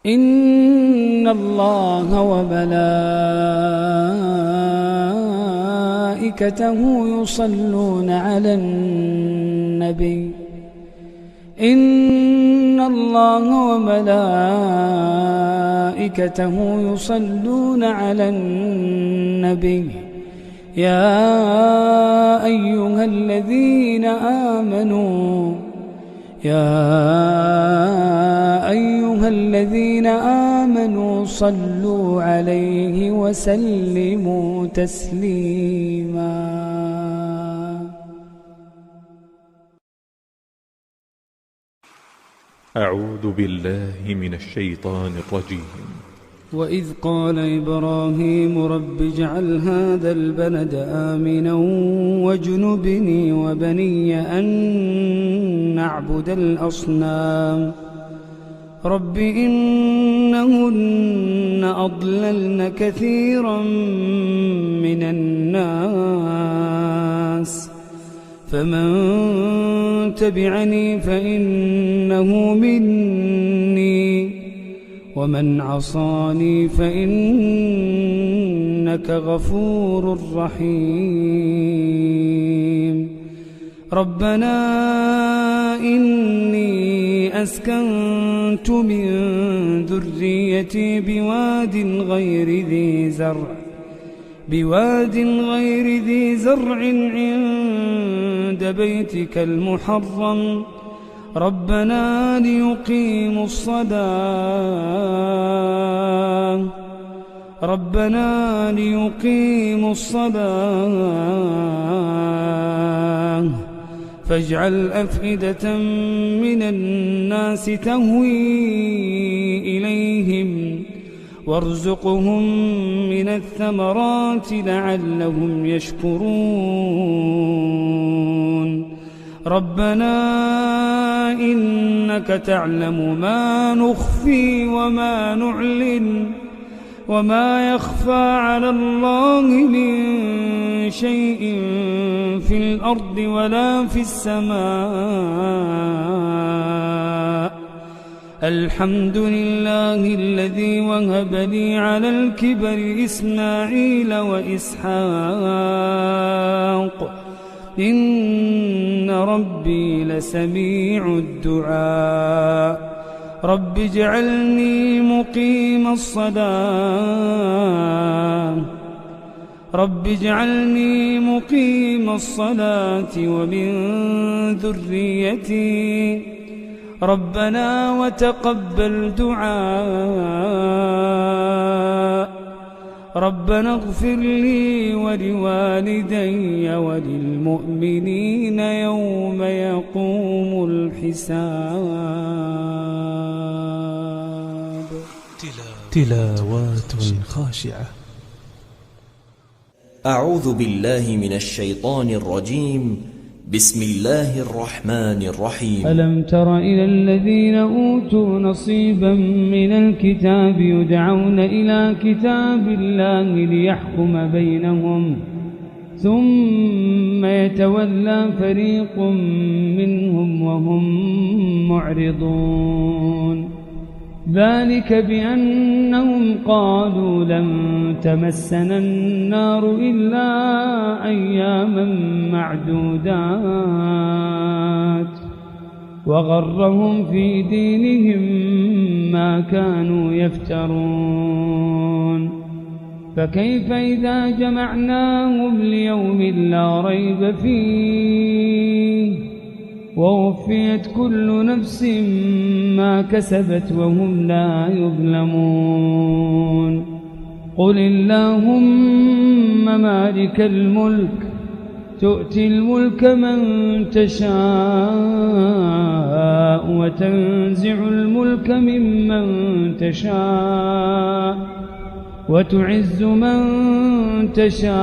إن الله وملائكته يصلون على النبي إن الله وملائكته يصلون على النبي يا أيها الذين آمنوا صلوا عليه وسلموا تسليما. أعوذ بالله من الشيطان الرجيم. وإذ قال إبراهيم رب اجعل هذا البلد آمنا واجنبني وبني أن نعبد الأصنام رب إنهن أضللن كثيرا من الناس فمن تبعني فإنه مني ومن عصاني فإنك غفور رحيم ربنا إني أسكنت من ذريتي بواد غير ذي زرع عند بيتك المحرم ربنا ليقيموا الصلاة فاجعل أفئدة من الناس تهوي إليهم وارزقهم من الثمرات لعلهم يشكرون ربنا إنك تعلم ما نخفي وما نعلن وما يخفى على الله من شيء في الأرض ولا في السماء الحمد لله الذي وهب لي على الكبر إسماعيل وإسحاق إن ربي لسميع الدعاء رب اجعلني مقيم الصلاة ومن ذريتي ربنا وتقبل دعاء ربنا اغفر لي ولوالدي وللمؤمنين يوم يقوم الحساب. تلاوات خاشعة. أعوذ بالله من الشيطان الرجيم. بسم الله الرحمن الرحيم. ألم تر إلى الذين أوتوا نصيبا من الكتاب يدعون إلى كتاب الله ليحكم بينهم ثم يتولى فريق منهم وهم معرضون ذلك بأنهم قالوا لن تمسنا النار إلا أياما معدودات وغرهم في دينهم ما كانوا يفترون فكيف إذا جمعناهم ليوم لا ريب فيه ووفيت كل نفس ما كسبت وهم لا يظلمون قل اللهم مالك الملك تؤتي الملك من تشاء وتنزع الملك ممن تشاء وتعز من تشاء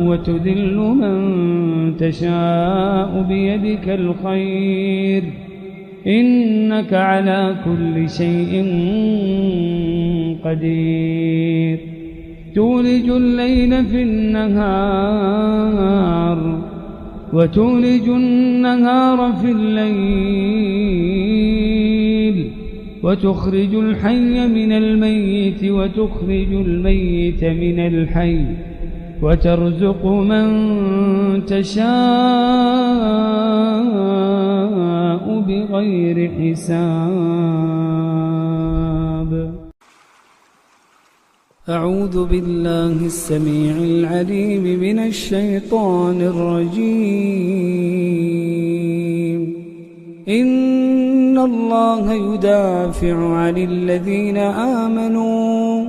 وتذل من تشاء بيدك الخير إنك على كل شيء قدير تولج الليل في النهار وتولج النهار في الليل وتخرج الحي من الميت وتخرج الميت من الحي وترزق من تشاء بغير حساب. أعوذ بالله السميع العليم من الشيطان الرجيم. إن الله يدافع عن الذين آمنوا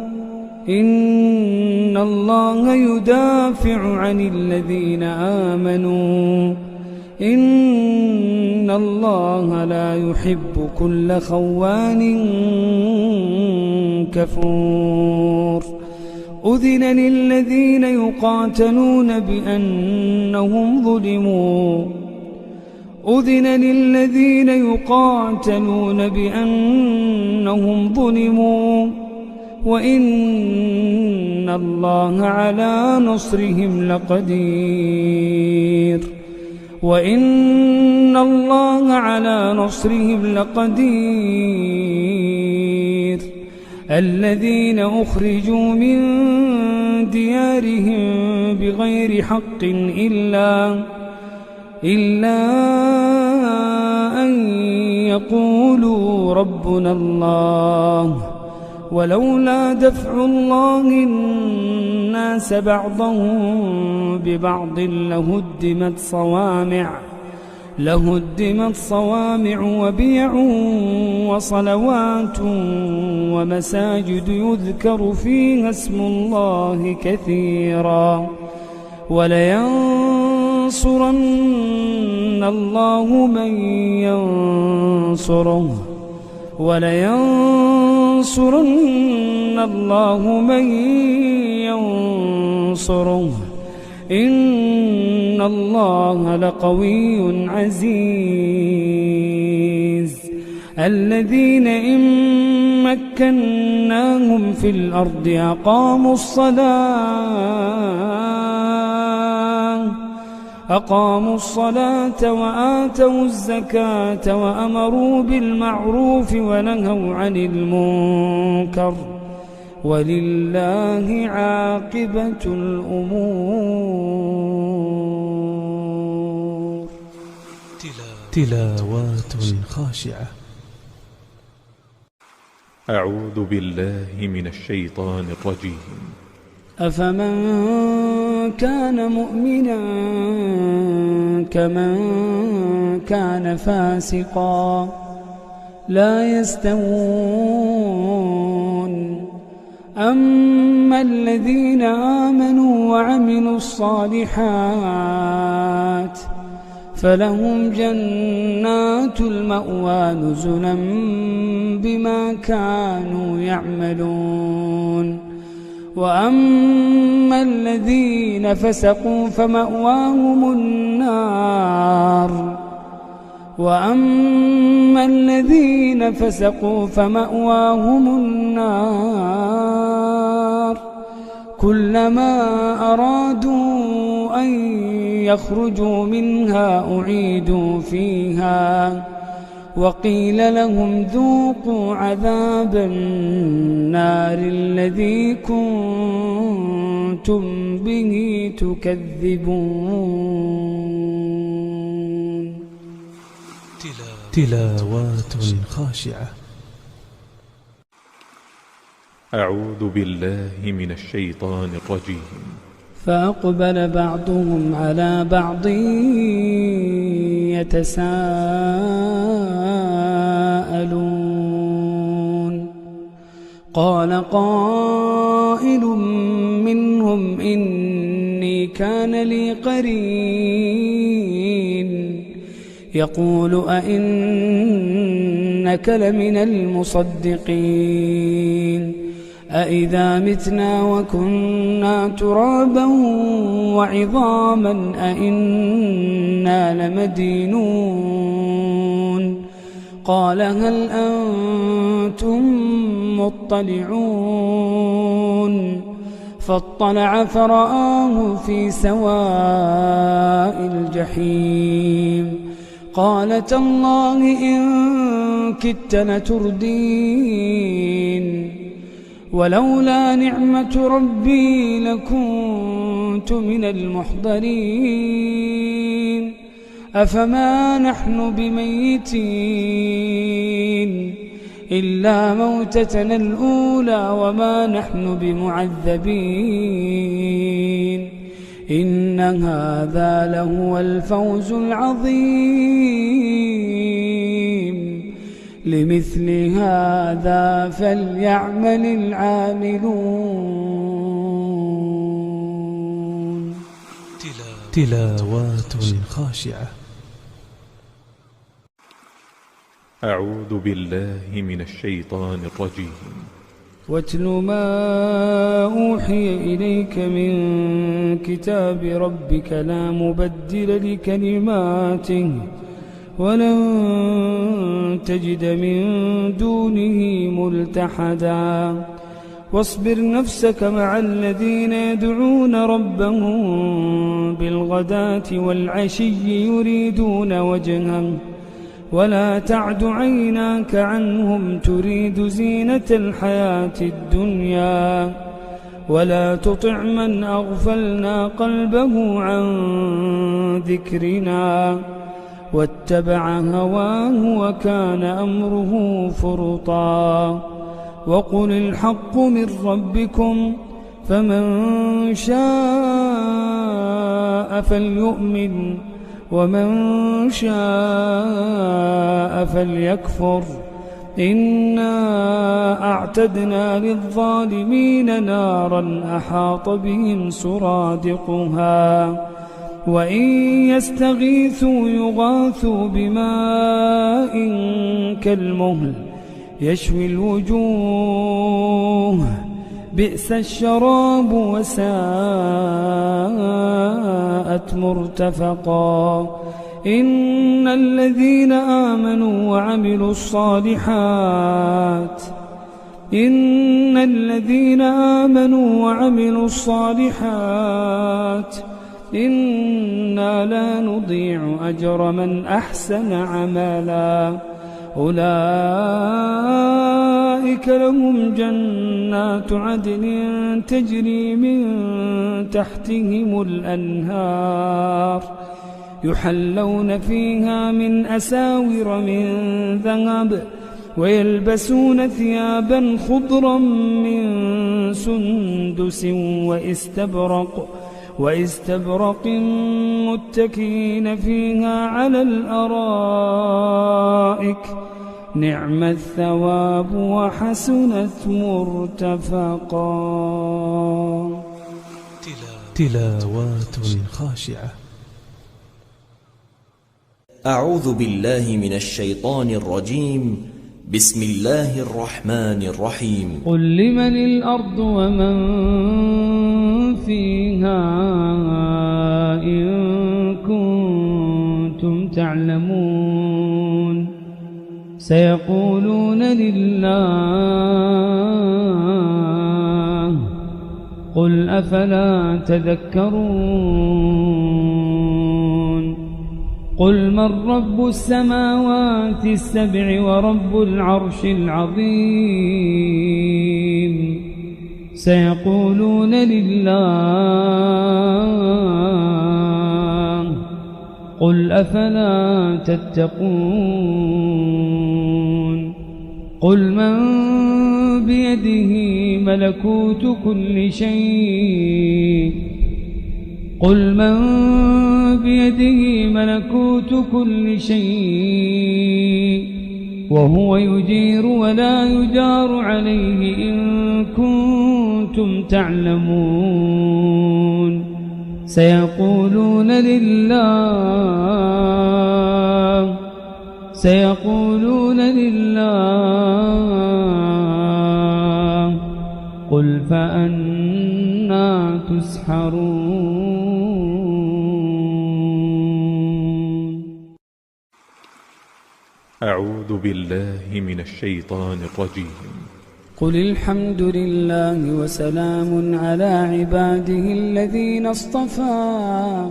إن الله يدافع عن الذين آمنوا إن الله لا يحب كل خوان كفور. أذن للذين يقاتلون بأنهم ظلموا أذن للذين يقاتلون بأنهم ظلموا وإن الله على نصرهم لقدير وإن الله على نصرهم لقدير. الذين أخرجوا من ديارهم بغير حق إلا أن يقولوا ربنا الله ولولا دفع الله الناس بعضهم ببعض لهدمت صوامع وبيع وصلوات ومساجد يذكر فيها اسم الله كثيرا ولينصرن الله من ينصره إن الله لقوي عزيز. الذين إن مكناهم في الأرض أقاموا الصلاة وآتوا الزكاة وأمروا بالمعروف ونهوا عن المنكر ولله عاقبة الأمور. تلاوات خاشعة. أعوذ بالله من الشيطان الرجيم. أفمن كان مؤمنا كمن كان فاسقا لا يستوون. أما الذين آمنوا وعملوا الصالحات فلهم جنات المأوى نزلا بما كانوا يعملون. وأما الذين فسقوا فمأواهم النار كلما أرادوا أن يخرجوا منها أعيدوا فيها وقيل لهم ذوقوا عذاب النار الذي كنتم به تكذبون. تلاوات خاشعة. أعوذ بالله من الشيطان الرجيم. فأقبل بعضهم على بعض يتساءلون. قال قائل منهم إني كان لي قرين يقول أئنك لمن المصدقين أئذا متنا وكنا ترابا وعظاما أئنا لمدينون. قال هل أنتم مطلعون فاطلع فرآه في سواء الجحيم. قال تالله إن كدت لتردين ولولا نعمة ربي لكنت من المحضرين أفما نحن بميتين إلا موتتنا الأولى وما نحن بمعذبين إن هذا لهو الفوز العظيم لمثل هذا فليعمل العاملون. تلاوات خاشعة. أعوذ بالله من الشيطان الرجيم. واتل ما أوحي إليك من كتاب ربك لا مبدل لكلماته ولن تجد من دونه ملتحدا واصبر نفسك مع الذين يدعون ربهم بالغداة والعشي يريدون وجهه ولا تعد عيناك عنهم تريد زينة الحياة الدنيا ولا تطع من أغفلنا قلبه عن ذكرنا واتبع هواه وكان أمره فرطا وقل الحق من ربكم فمن شاء فليؤمن ومن شاء فليكفر إنا أعتدنا للظالمين نارا أحاط بهم سرادقها وإن يستغيثوا يغاثوا بماء كالمهل يشوي الوجوه بئس الشراب وساءت مرتفقا إن الذين آمنوا وعملوا الصالحات إنا لا نضيع أجر من أحسن عملا أولئك لهم جنات عدن تجري من تحتهم الأنهار يحلون فيها من أساور من ذهب ويلبسون ثيابا خضرا من سندس وإستبرق متكئين فيها على الأرائك نعم الثواب وحسنت مرتفقا. تلاوات خاشعة. أعوذ بالله من الشيطان الرجيم. بسم الله الرحمن الرحيم. قل لمن الأرض ومن فيها إن كنتم تعلمون سيقولون لله قل أفلا تذكرون قل من رب السماوات السبع ورب العرش العظيم سيقولون لله قل أفلا تتقون قل من بيده ملكوت كل شيء وهو يجير ولا يجار عليه إن كنتم تعلمون سيقولون لله قل فأنا تسحرون. أعوذ بالله من الشيطان الرجيم. قل الحمد لله وسلام على عباده الذين اصطفى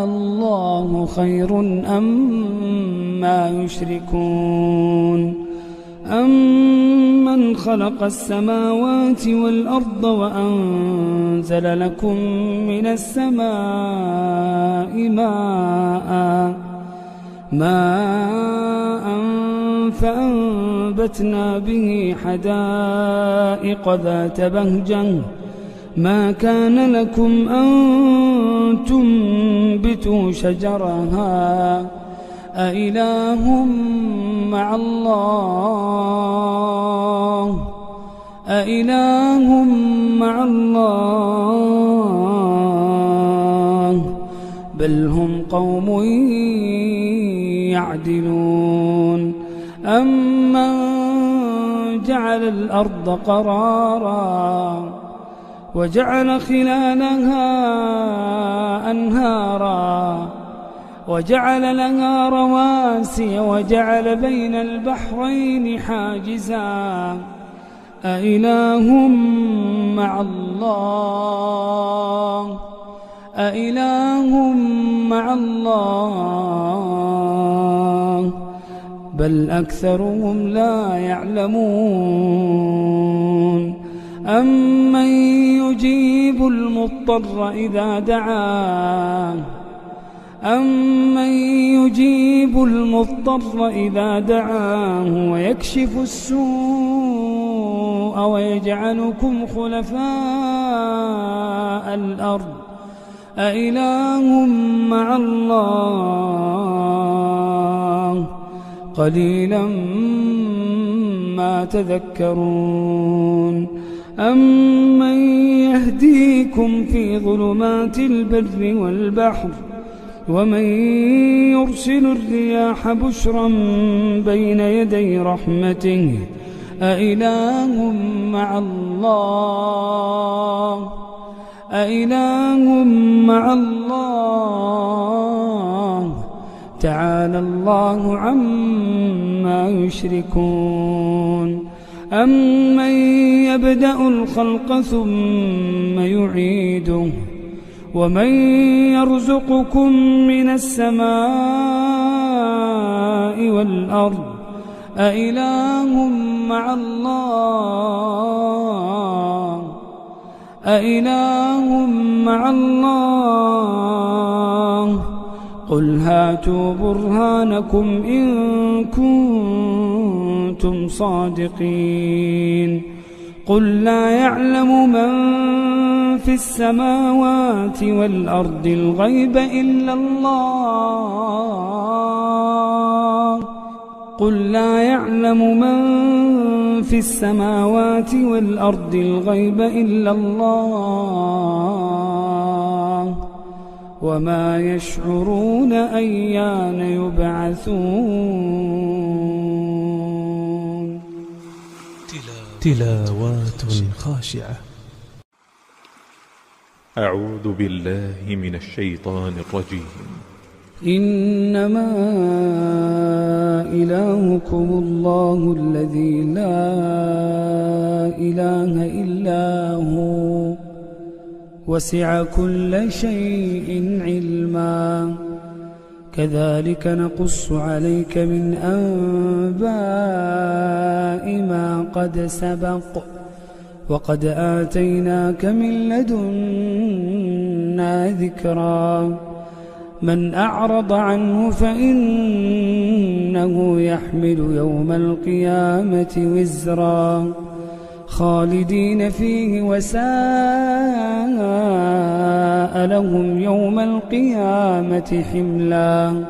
الله خير أما يشركون أمن خلق السماوات والأرض وأنزل لكم من السماء ماء فأنبتنا به حدائق ذات بهجة ما كان لكم أن تنبتوا شجرها أإله مع الله بل هم قوم يعدلون أمن جعل الأرض قرارا وجعل خلالها أنهارا وجعل لها رواسي وجعل بين البحرين حاجزا أإله مع الله بل أكثرهم لا يعلمون أمن يجيب المضطر إذا دعاه ويكشف السوء ويجعلكم خلفاء الأرض أإله مع الله قليلا ما تذكرون أمن يهديكم في ظلمات البر والبحر ومن يرسل الرياح بشرا بين يدي رحمته أإله مع الله تعالى الله عما يشركون أمن يبدأ الخلق ثم يعيده ومن يرزقكم من السماء والأرض أإله مع الله قل هاتوا برهانكم إن كنتم صادقين قل لا يعلم من في السماوات والأرض الغيب إلا الله قل لا يعلم من في السماوات والأرض الغيب إلا الله وما يشعرون أيان يبعثون. تلاوات خاشعة. أعوذ بالله من الشيطان الرجيم. إنما إلهكم الله الذي لا إله إلا هو وسع كل شيء علما كذلك نقص عليك من أنباء ما قد سبق وقد آتيناك من لدنا ذكرا من أعرض عنه فإنه يحمل يوم القيامة وزرا خالدين فيه وساء لهم يوم القيامة حملا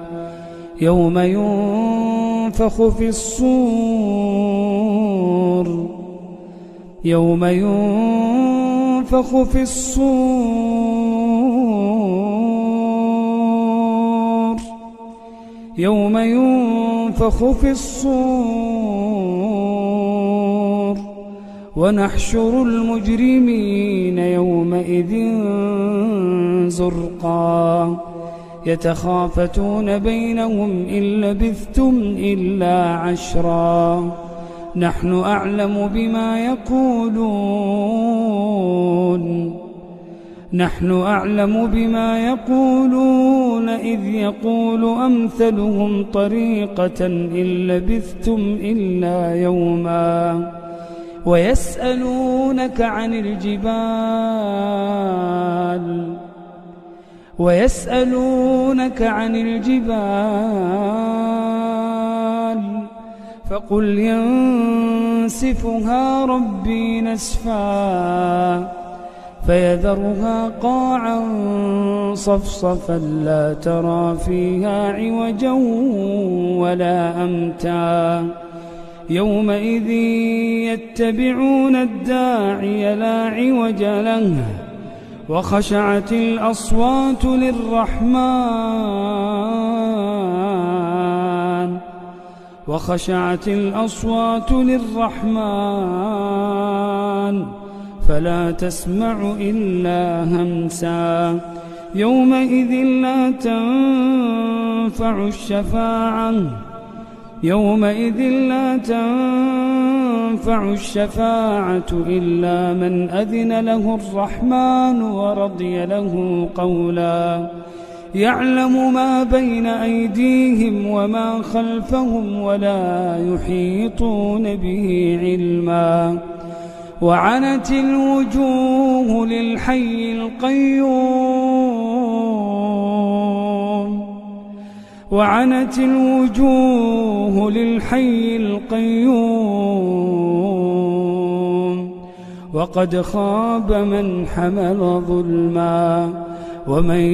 يوم ينفخ في الصور يوم ينفخ في الصور ونحشر المجرمين يومئذ زرقا يتخافتون بينهم إن لبثتم إلا عشرا نحن أعلم بما يقولون نحن أعلم بما يقولون إذ يقول أمثلهم طريقة إن لبثتم إلا يوما ويسألونك عن الجبال فقل ينسفها ربي نسفا فيذرها قاعا صفصفا لا ترى فيها عوجا ولا أمتا يومئذ يتبعون الداعي لا عوج له وخشعت الأصوات للرحمن فلا تسمع إلا همسا يومئذ لا تنفع الشفاعة إلا من أذن له الرحمن ورضي له قولا يعلم ما بين أيديهم وما خلفهم ولا يحيطون به علما وعنت الوجوه للحي القيوم وقد خاب من حمل ظلما ومن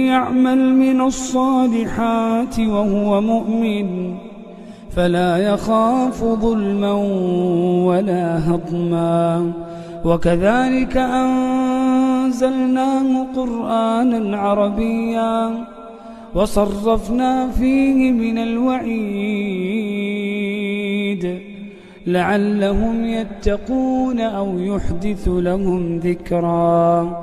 يعمل من الصالحات وهو مؤمن فلا يخاف ظلما ولا هضما وكذلك أنزلناه قرآنا عربيا وصرفنا فيه من الوعيد لعلهم يتقون أو يحدث لهم ذكرا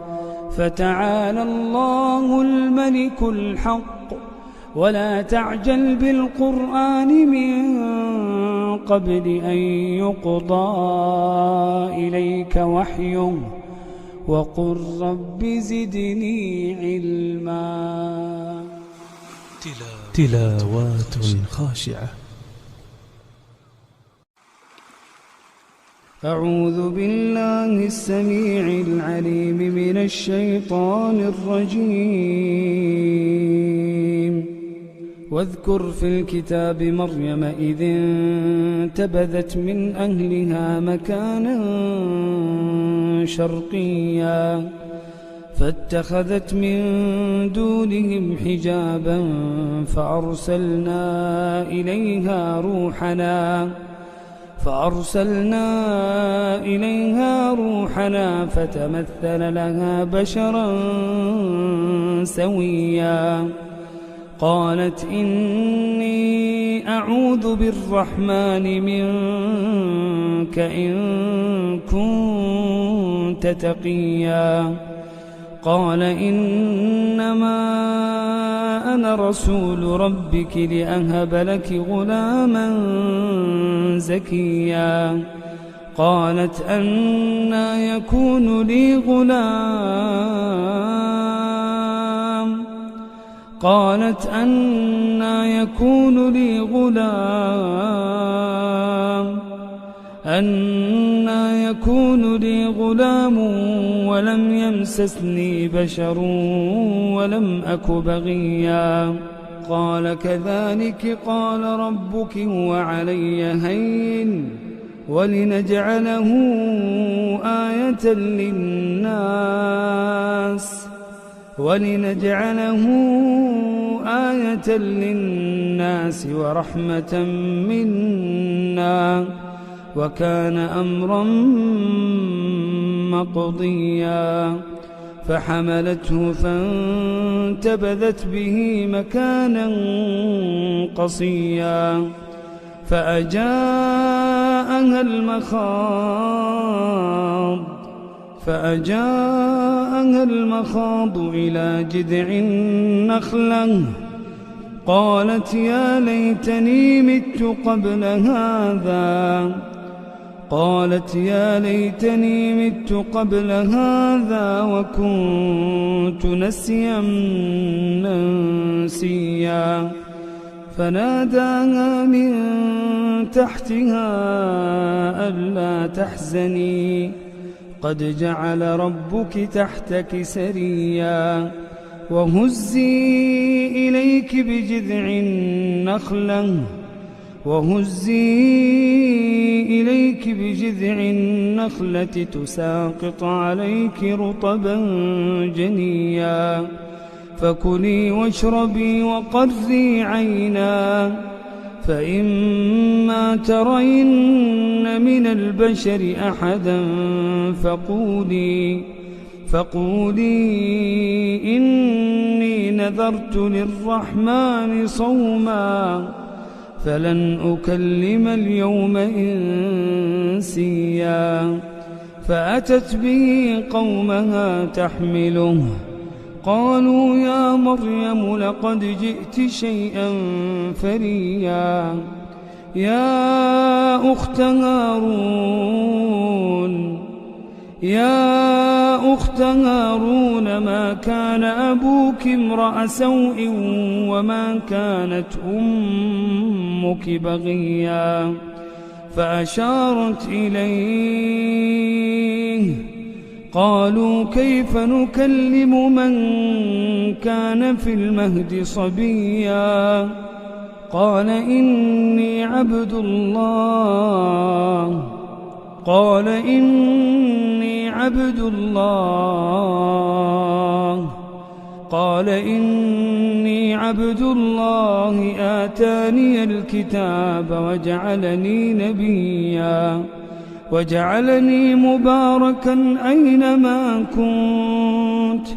فتعالى الله الملك الحق ولا تعجل بالقرآن من قبل أن يقضى إليك وحيه وقل رب زدني علما. تلاوات خاشعة. أعوذ بالله السميع العليم من الشيطان الرجيم. واذكر في الكتاب مريم إذ انتبذت من أهلها مكانا شرقيا فاتخذت من دونهم حجابا فأرسلنا إليها روحنا فتمثل لها بشرا سويا قالت إني أعوذ بالرحمن منك إن كنت تقيا قال إنما أنا رسول ربك لأهب لك غلاما زكيا قالت أنى يكون لي غلام ولم يمسسني بشر ولم أك بغيا قال كذلك قال ربك هو علي هين ولنجعله آية للناس ورحمة منا وكان أمرا مقضيا فحملته فانتبذت به مكانا قصيا فأجاءها المخاض إلى جذع النخلة قالت يا ليتني مت قبل هذا قالت يا ليتني مت قبل هذا وكنت نسيا منسيا فناداها من تحتها ألا تحزني قد جعل ربك تحتك سريا وهزي إليك بجذع النخلة تساقط عليك رطبا جنيا فكلي واشربي وقري عينا فإما ترين من البشر أحدا فقولي إني نذرت للرحمن صوما فلن أكلم اليوم إنسيا فأتت به قومها تحمله قالوا يا مريم لقد جئت شيئا فريا يا أخت هارون ما كان أبوك امرأ سوء وما كانت أمك بغيا فأشارت إليه قالوا كيف نكلم من كان في المهد صبيا قال إني عبد الله آتاني الكتاب وجعلني نبيا وجعلني مباركا أينما كنت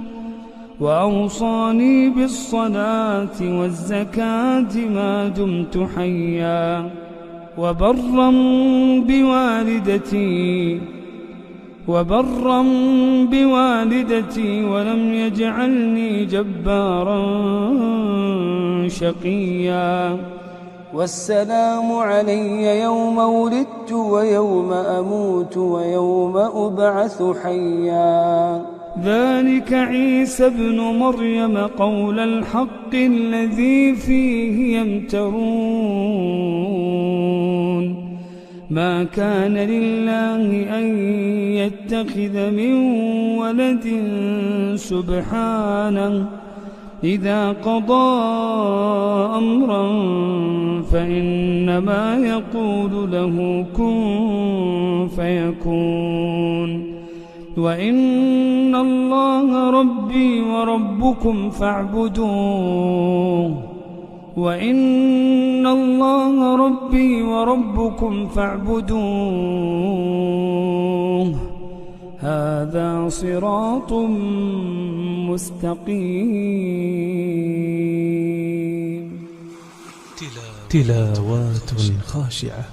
وأوصاني بالصلاة والزكاة ما دمت حيا وبرا بوالدتي ولم يجعلني جبارا شقيا والسلام علي يوم ولدت ويوم أموت ويوم أبعث حيا ذلك عيسى ابن مريم قول الحق الذي فيه يمترون ما كان لله أن يتخذ من ولد سبحانه إذا قضى أمرا فإنما يقول له كن فيكون وإن الله ربي وربكم فاعبدوه هذا صراط مستقيم تلاوات خاشعة